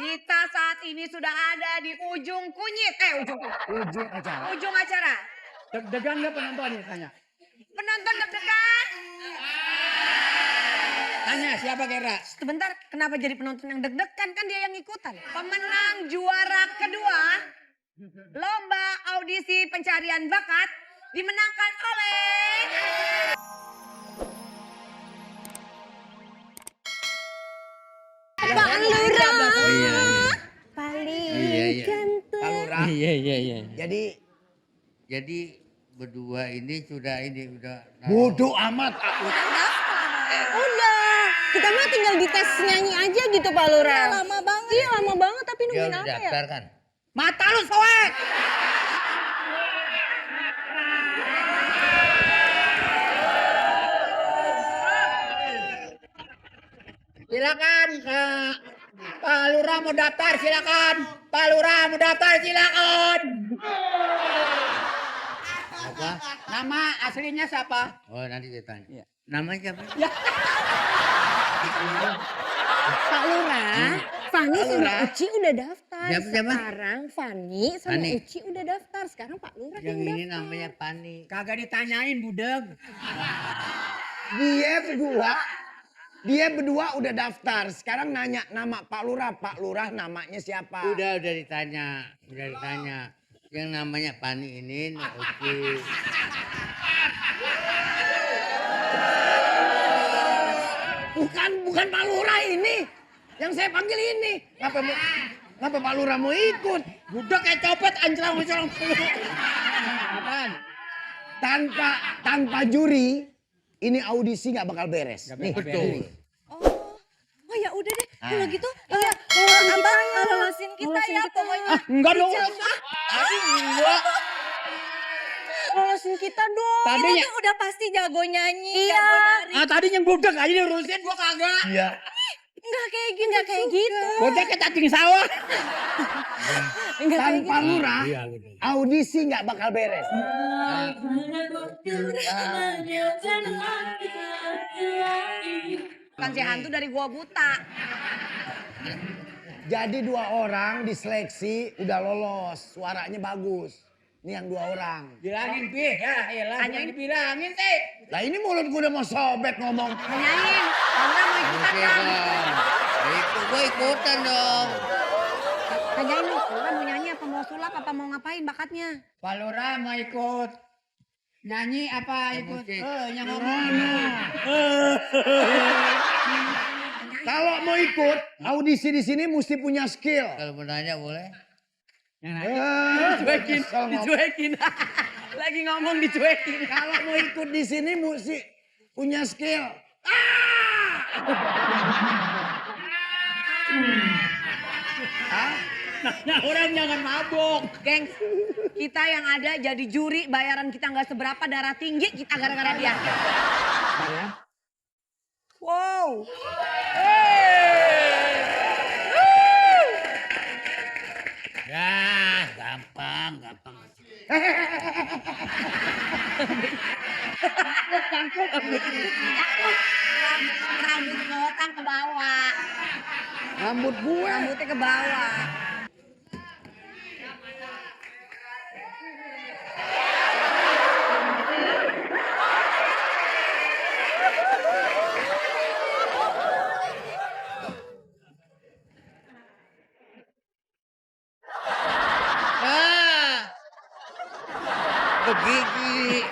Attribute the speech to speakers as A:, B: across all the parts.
A: Kita saat ini sudah ada di ujung kunyit.
B: Ujung acara.
A: Ujung acara.
B: Deg-degan nggak penonton nih tanya?
A: Penonton deg-degan.
B: Tanya siapa kira?
A: Sebentar, kenapa jadi penonton yang deg-degan? Kan dia yang ikutan. Pemenang juara kedua lomba audisi pencarian bakat dimenangkan oleh Pak Lurah.
B: Oh iya.
A: Paling
C: Iya.
A: ganteng.
C: Pak Lurah.
B: Iya.
C: Jadi berdua ini sudah
B: Bodoh amat.
A: Udah, kita mah tinggal dites nyanyi aja gitu Pak Lurah. Lama banget. Iya lama banget tapi
C: dia
A: nungguin
C: udah
A: apa ya?
C: daftar kan?
A: Mata lu soek.
B: Silakan Pak Lurah mau daftar silakan. Pak Lurah mau daftar silakan.
C: Apa?
B: Nama aslinya siapa?
C: Oh nanti saya tanya.
B: Iya.
C: Namanya siapa?
A: Pak Lurah, Fani sama
B: Lurah.
A: Uci udah daftar.
C: Siapa?
A: Sekarang Fani sama
C: Fani.
A: Uci udah daftar. Sekarang Pak Lurah
C: Yang
A: yang
C: ini
A: daftar.
C: namanya Pani.
B: Kagak ditanyain budeg.
D: Dia berdua udah daftar. Sekarang nanya nama Pak Lurah. Pak Lurah namanya siapa?
C: Udah ditanya. Yang namanya Pani ini Uci.
D: Bukan Pak Lurah ini. Yang saya panggil ini. Ngapa Pak Lurah mau ikut?
B: Budeg kayak copet anjlang-anjlang. Apaan?
D: Tanpa juri, ini audisi nggak bakal beres. Nih,
C: Betul.
A: Oh ya udah deh, kalau gitu iya Abang lolosin kita ya pokoknya.
B: Enggak dong.
A: Lolosin kita dong.
B: Tadinya-
A: Kita tuh udah pasti jago nyanyi, jago nari.
B: Tadi yang budeg aja diurusin gua kagak.
D: Iya.
A: Enggak kayak gitu, enggak kayak gitu.
B: Bocah kayak cacing sawah.
A: Enggak kayak
D: Tanpa
A: gitu.
D: Lurah, audisi nggak bakal beres.
A: Kan si hantu dari gua buta.
D: Jadi 2 orang diseleksi udah lolos, suaranya bagus. Ini yang 2 orang.
B: Bilangin Pi, ya elah
A: Tanyain.
B: dibilangin sih.
D: Lah ini mulut gue udah mau sobek ngomong.
A: Tanyain, Laura mau ikutan
C: Oke
A: kan?
C: dong. Gue ikutan dong.
A: Tanyain lu, Laura mau nyanyi apa mau sulap apa mau ngapain bakatnya?
B: Pak Lurah mau ikut nyanyi apa ikut?
C: musik.
B: Yang ngomong.
D: Kalau mau ikut audisi di sini mesti punya skill.
C: Kalau mau nanya boleh?
B: Yang
D: Dicuekin,
B: dicuekin. Lagi ngomong dicuekin.
D: Kalau mau ikut di sini mesti punya skill.
B: Nah orang jangan mabok.
A: Gengs, kita yang ada jadi juri, bayaran kita nggak seberapa, darah tinggi kita gara-gara dia. Wow.
C: Ya gampang.
A: Rambut orang ke bawah.
D: Rambut gue.
A: Rambutnya ke bawah.
C: Ah, begini.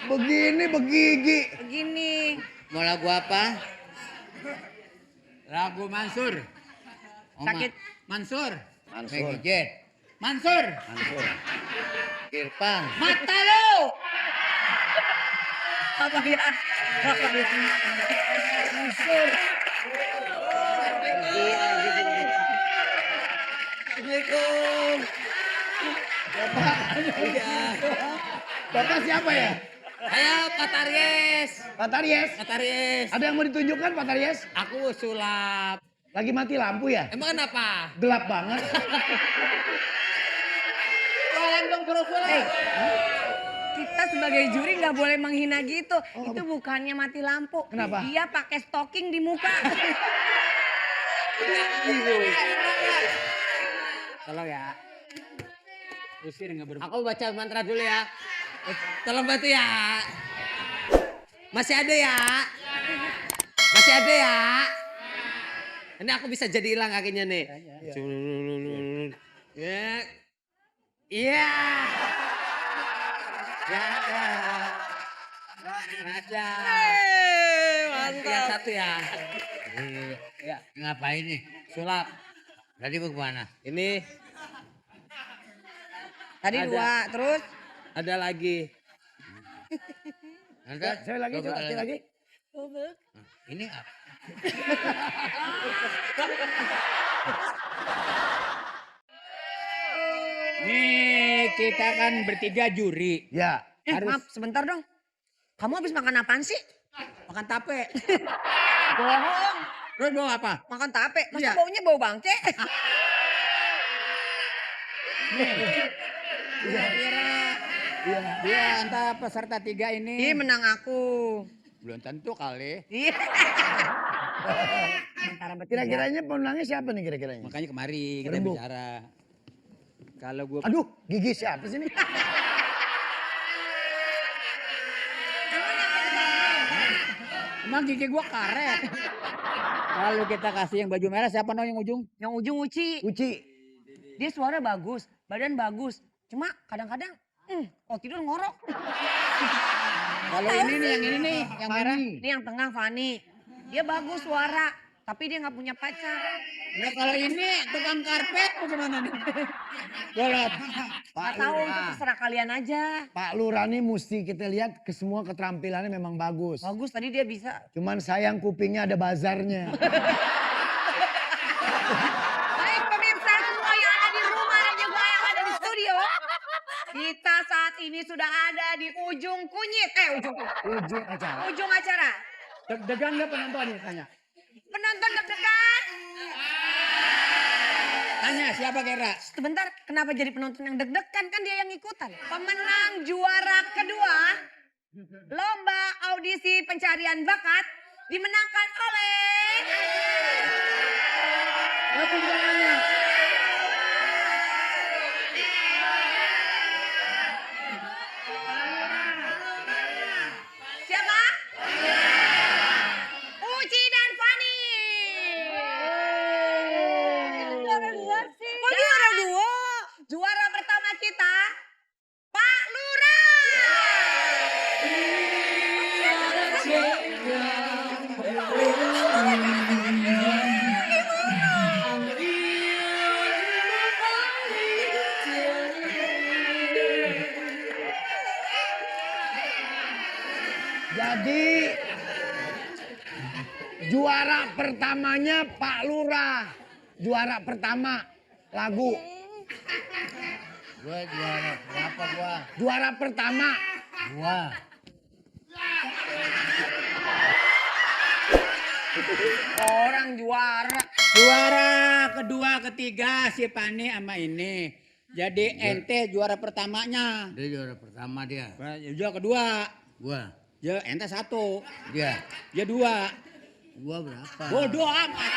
D: Begini begigi.
A: Begini.
C: Mau lagu apa?
B: Lagu Mansur.
C: Sakit.
B: Mansur.
C: Maggie Jet.
B: Mansur.
C: Irfan.
B: Mata lu.
A: Apa ya?
B: Mansur.
D: Assalamualaikum. Bapak siapa ya?
B: Saya Pak Taries.
D: Pak Taries.
B: Pak Taries.
D: Ada yang mau ditunjukkan Pak Taries?
B: Aku sulap.
D: Lagi mati lampu ya?
B: Emang kenapa?
D: Gelap banget.
B: Tolong dong suruh sulap.
A: kita sebagai juri nggak boleh menghina gitu. Itu bukannya mati lampu.
D: Kenapa?
A: Dia pakai stocking di muka.
B: Tolong ya. Usir nggak berfungsi.
C: Aku baca mantra dulu ya. Tolong bantu ya. Masih ada ya? Masih ada ya? Ini aku bisa jadi hilang kakinya nih. Ya. Iya. Ya ada. Ada.
A: Mantap.
C: Yang satu ya. Ya. Ngapain nih? Sulap. Tadi mau kemana?
B: Ini
A: Tadi
B: Ada.
A: 2, terus
B: ada lagi.
C: Ada?
D: Saya lagi, coba saya lagi.
C: Ini apa?
B: Nih kita kan bertiga juri.
D: Ya.
A: maaf sebentar dong. Kamu habis makan apaan sih?
B: Makan tape.
A: Bohong.
B: Terus bawa apa?
A: Makan tape. Masa
B: Iya.
A: baunya bau bangke?
B: Dia antara peserta 3 ini.
A: Ih menang aku.
B: Belum tentu kali.
A: Iya. Antara bertiga.
D: Kira-kiranya pemenangnya siapa nih kira-kiranya?
B: Makanya kemari kita
D: Rembuk.
B: bicara. Kalau gue
D: Aduh, gigi siapa sih ini?
B: emang gigi gue karet. Kalau kita kasih yang baju merah siapa yang ujung?
A: Yang ujung Uci.
D: Uci.
A: Dia suara bagus, badan bagus. Cuma kadang-kadang kalau tidur ngorok.
B: Kalau ini nih yang ini nih yang merah.
A: Ini yang tengah Fani. Dia bagus suara, tapi dia nggak punya pacar.
B: Nah kalau ini tukang karpet bagaimana nih? Bolot.
A: Nggak tahu, itu terserah kalian aja.
D: Pak Lurah nih mesti kita lihat ke semua keterampilannya memang bagus.
A: Bagus tadi dia bisa.
D: Cuman sayang kupingnya ada bazarnya.
A: Baik pemirsa semua yang ada di rumah dan juga yang ada di studio. Kita saat ini sudah ada di ujung kunyit.
D: Ujung acara.
A: Ujung acara.
B: Deg-degan nggak penonton nih tanya?
A: Penonton deg-degan.
B: Tanya siapa kira?
A: Sebentar, kenapa jadi penonton yang deg-degan? Kan dia yang ikutan. Pemenang juara kedua lomba audisi pencarian bakat dimenangkan oleh
B: Apa tangannya?
A: siapa? Uci dan Fani. Kok juara dua? Juara pertama kita Pak Lurah.
D: Jadi juara pertamanya Pak Lurah. Juara pertama lagu.
C: Gua juara berapa gua?
D: Juara pertama.
C: Gua.
A: Orang juara.
B: Juara kedua ketiga si Pani sama ini. Jadi ente juara pertamanya.
C: Dia juara pertama dia.
B: Juara kedua.
C: Gua.
B: Ya ente 1.
C: Dia.
B: Ya 2.
C: Gua berapa?
B: Bodoh amat.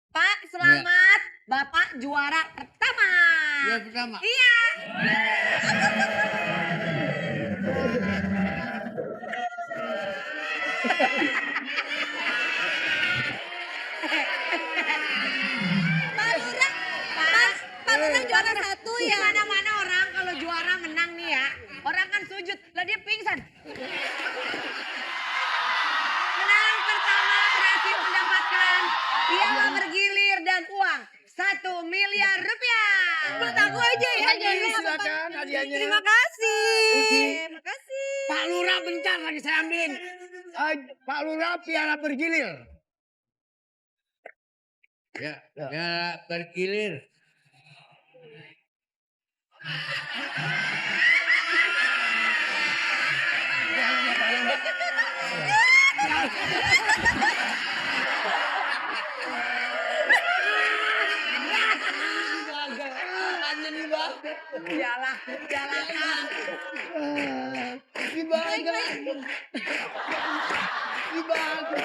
A: Pak, selamat. Bapak juara pertama.
C: Juara pertama.
A: Iya. Pak Lurah, Pak Lurah juara 1 ya. Mana-mana orang kalau juara menang nih ya. Orang kan sujud, lah dia pingsan. Menang pertama berhasil mendapatkan piala bergilir dan uang 1 miliar rupiah. Buat aku aja ya.
D: Silakan hadiahnya.
A: Terima kasih.
D: Uci.
A: Terima kasih.
D: Pak Lurah bentar lagi saya ambilin. Pak Lurah piala bergilir.
C: Ya. Ya bergilir.
A: Iyalah, iyalah Kak.
D: Gimana? Gimana?